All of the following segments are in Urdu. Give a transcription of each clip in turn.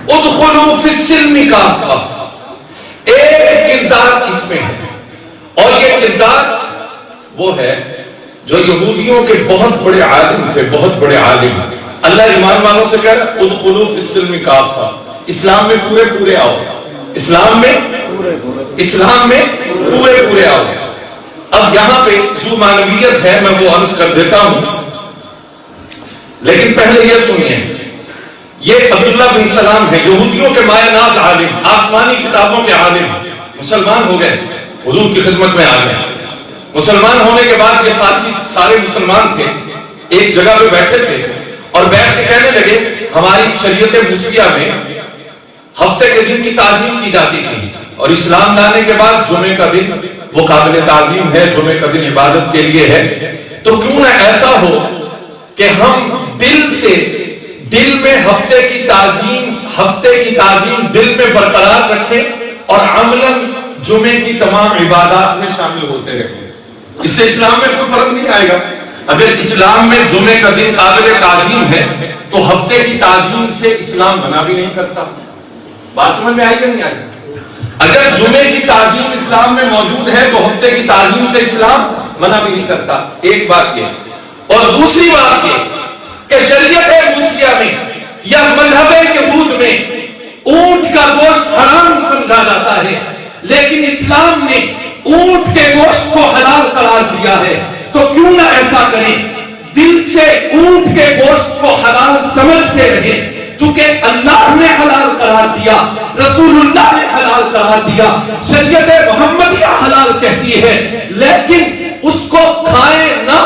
ادخلوا فی السلم کافہ، ایک کردار اس میں ہے، اور یہ کردار وہ ہے جو یہودیوں کے بہت بڑے عالم تھے، بہت بڑے عالم. اللہ ایمان والوں سے کہہ رہا ادخلوا فی السلم کافہ، اسلام میں پورے پورے آؤ، اسلام میں پورے پورے آؤ. اب یہاں پہ جو معنویت ہے میں وہ عرض کر دیتا ہوں، لیکن پہلے یہ سنیے، یہ عبداللہ بن سلام ہے، یہودیوں کے مایہ ناز عالم، آسمانی کتابوں کے عالم، مسلمان ہو گئے، حضور کی خدمت میں آ گئے. مسلمان ہونے کے بعد یہ ساتھی سارے مسلمان تھے، ایک جگہ پہ بیٹھے تھے اور بیٹھ کے کہنے لگے ہماری شریعت موسیہ میں ہفتے کے دن کی تعظیم کی جاتی تھی، اور اسلام لانے کے بعد جمعے کا دن وہ قابل تعظیم ہے، جمعے کا دن عبادت کے لیے ہے. تو کیوں نہ ایسا ہو کہ ہم دل میں ہفتے کی تعظیم دل میں برقرار رکھیں اور عملاً جمعے کی تمام عبادات میں شامل ہوتے رہیں. اس سے اسلام میں کوئی فرق نہیں آئے گا. اگر اسلام میں جمعے کا دن قابل تعظیم ہے تو ہفتے کی تعظیم سے اسلام منع بھی نہیں کرتا. بات سمجھ میں آئی کہ نہیں آئی؟ اگر جمعے کی تعظیم اسلام میں موجود ہے تو ہفتے کی تعظیم سے اسلام منع بھی نہیں کرتا. ایک بات یہ، اور دوسری بات یہ کہ شریعت موسیہ میں یا مذہب یہود میں اونٹ کا گوشت حرام سمجھا جاتا ہے، لیکن اسلام نے اونٹ کے گوشت کو حلال قرار دیا ہے. تو کیوں نہ ایسا کریں، دل سے اونٹ کے گوشت کو حلال سمجھتے رہیں، چونکہ اللہ نے حلال قرار دیا، رسول اللہ نے حلال قرار دیا، شریعت محمدیہ حلال کہتی ہے، لیکن اس کو کھائیں نہ،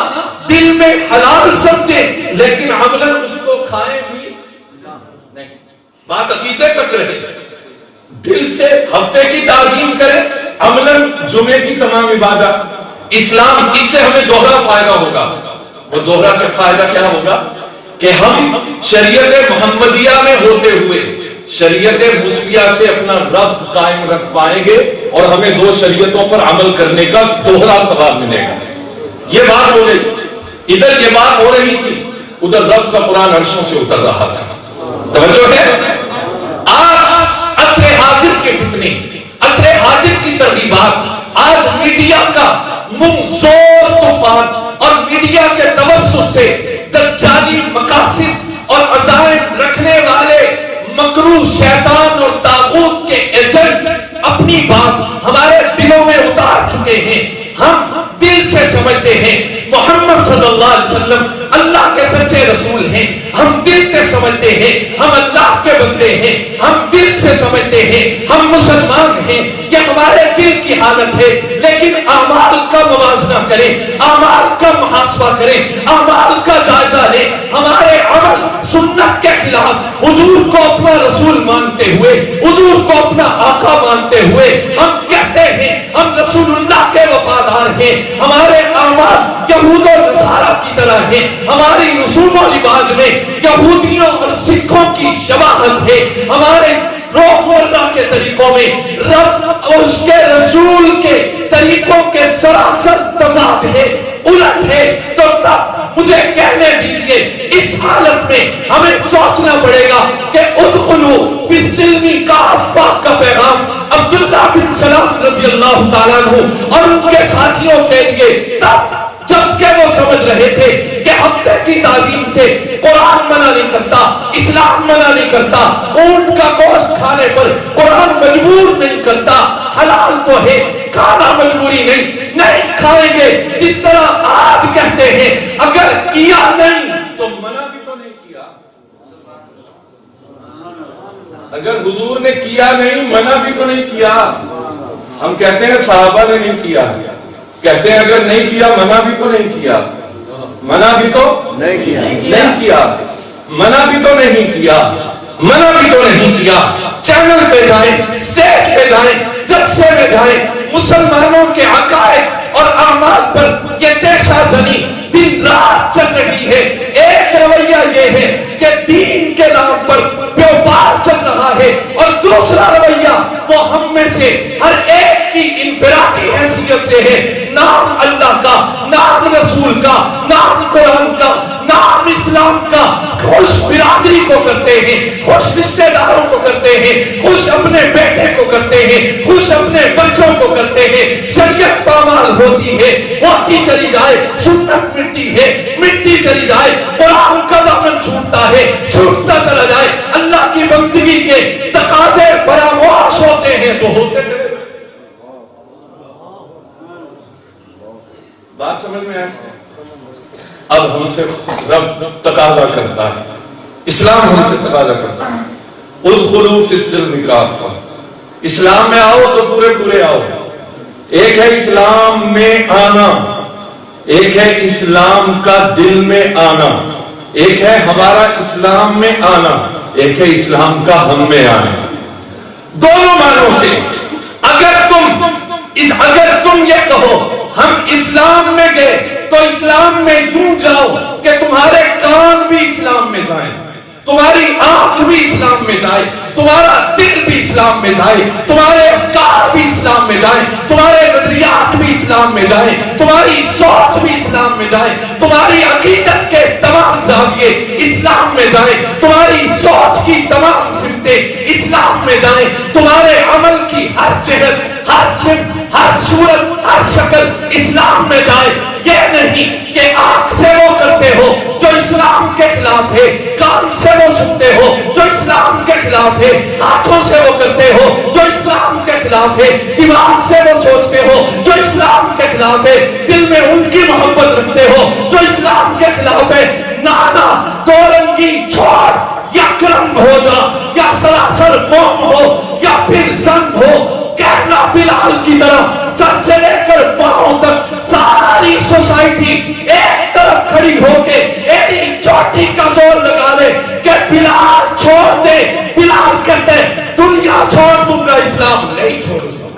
دل میں حلال سمجھیں لیکن عملاً اس کو کھائیں بھی نہیں. بات عقیدے تک رہے، دل سے ہفتے کی تعظیم کریں، عملاً جمعے کی تمام عبادت. اسلام اس سے ہمیں دوہرا فائدہ ہوگا. وہ دوہرا کا فائدہ کیا ہوگا کہ ہم شریعت محمدیہ میں ہوتے ہوئے شریعت موسیہ سے اپنا ربط قائم رکھ پائیں گے اور ہمیں دو شریعتوں پر عمل کرنے کا دوہرا ثواب ملے گا. یہ بات ہو رہی، ادھر یہ بات ہو رہی تھی، ادھر رب کا قرآن عرشوں سے اتر رہا تھا. توجہ ہے؟ آج عصر حاضر کے فتنے، عصر حاضر کی ترغیبات، آج میڈیا کا منظور طوفان اور میڈیا کے توسط سے دجالی مقاصد اور عزائم رکھنے والے مکروہ شیطان اور طاغوت کے ایجنٹ اپنی بات ہمارے دلوں میں اتار چکے ہیں. ہم دل سے سمجھتے ہیں محمد صلی اللہ علیہ وسلم اللہ کے سچے رسول ہیں، ہم دل سے سمجھتے ہیں ہم اللہ کے بندے ہیں، ہم دل سے سمجھتے ہیں ہم مسلمان ہیں. یہ ہمارے دل کی حالت ہے، لیکن اعمال کا موازنہ کریں، اعمال کا محاسبہ کریں، اعمال کا جائزہ لیں. ہمارے عمل سنت کے خلاف، حضور کو اپنا رسول مانتے ہوئے، حضور کو اپنا آقا مانتے ہوئے ہم کہتے ہیں ہم رسول اللہ کے وفادار ہیں. ہمارے اعمال یہود اور نصارہ کی طرح ہیں، ہماری رسوم و رواج میں یہودیوں اور سکھوں کی شباہت ہے، ہمارے روح اللہ کے طریقوں میں رب اور اس کے رسول کے طریقوں کے سراسر تضاد ہے، الٹ ہے. تو تب مجھے کہنے دیجئے اس حالت میں ہمیں سوچنا پڑے گا کہ ادخلوا فی السلم کافہ کا پیغام عبداللہ بن سلام رضی اللہ تعالیٰ عنہ اور ان کے ساتھیوں کے لیے تب جبکہ وہ سمجھ رہے تھے کہ ہفتے کی تعظیم سے قرآن منع نہیں کرتا، اسلام منع نہیں کرتا، اونٹ کا گوشت کھانے پر قرآن مجبور نہیں کرتا، حلال تو ہے، کھانا مجبوری نہیں کھائیں گے. جس طرح آج کہتے ہیں اگر کیا نہیں تو منع بھی تو نہیں کیا. اگر حضور نے کیا نہیں منع بھی تو نہیں کیا. ہم کہتے ہیں صحابہ نے نہیں کیا، کہتے ہیں اگر نہیں کیا منع بھی تو نہیں کیا، منع بھی تو نہیں کیا، منع بھی تو نہیں کیا، منع بھی تو نہیں کیا. چینل پہ جائیں، سٹیج پہ جائیں، جلسے میں جائیں، مسلمانوں کے عقائد اور اعمال پر یہ دیشہ جنی دن رات چل رہی ہے. ایک رویہ یہ ہے کہ دین کے نام پر بیوپار چل رہا ہے، اور دوسرا رویہ وہ ہم میں سے ہر ایک کی انفرادی حیثیت سے ہے. نام اللہ کا، نام رسول کا، نام قرآن کا، نام اسلام کا خوش برادری کو کرتے ہیں, خوش رشتہ داروں کو کرتے ہیں, خوش اپنے بیٹے کو کرتے ہیں, خوش اپنے بچوں کو کرتے ہیں. شریعت پامال ہوتی ہے, ہوتی چلی جائے, سنت مٹتی ہے, مٹتی چلی جائے, قرآن کا دامن چھوٹتا ہے, چھوٹتا چلا جائے, اللہ کی بندگی کے تقاضے فراموش ہوتے ہیں تو ہوتے ہیں. بات سمجھ میں آئے؟ اب ہم سے رب تقاضا کرتا ہے, اسلام ہم سے تقاضا کرتا ہے, ادخلوا فی السلم کافہ, اسلام میں آؤ تو پورے پورے آؤ. ایک ہے اسلام میں آنا, ایک ہے اسلام کا دل میں آنا, ایک ہے ہمارا اسلام میں آنا, ایک ہے اسلام کا ہم میں آنا. دونوں معنوں سے اگر تم یہ کہو ہم اسلام میں گئے تو اسلام میں یوں جاؤ کہ تمہارے کان بھی اسلام میں جائیں, تمہاری آنکھ بھی اسلام میں جائے, تمہارا دل بھی اسلام میں جائے, تمہارے افکار بھی اسلام میں جائیں, تمہارے نظریات بھی اسلام میں جائیں, تمہاری سوچ بھی اسلام میں جائے, تمہاری عقیدت کے تمام زاویے اسلام میں جائیں, تمہاری سوچ کی تمام سمتیں اسلام میں جائیں, تمہارے عمل کی ہر جہت, ہر صفت, ہر صورت, ہر شکل اسلام میں جائے. یہ نہیں کہ آنکھ سے وہ کرتے ہو جو اسلام کے خلاف ہے, کان سے وہ سنتے ہو جو اسلام کے خلاف ہے, ہاتھوں سے وہ کرتے ہو جو اسلام کے خلاف ہے, دماغ سے وہ سوچتے ہو جو اسلام کے خلاف ہے, دل میں ان کی محبت رکھتے ہو جو اسلام کے خلاف ہے. نانا دو رنگی چھوڑ, یا کرم ہو جا, یا سراسر قوم ہو, یا پھر زنگ ہو. کہنا بلال کی طرح سر سے لے کر پاؤں تک ساری سوسائٹی ایک طرف کھڑی ہو کے ایڈی چوٹی کا زور لگا لے کہ بلال چھوڑ دے. بلال کہتے دنیا چھوڑ دوں گا, اسلام نہیں چھوڑوں گا.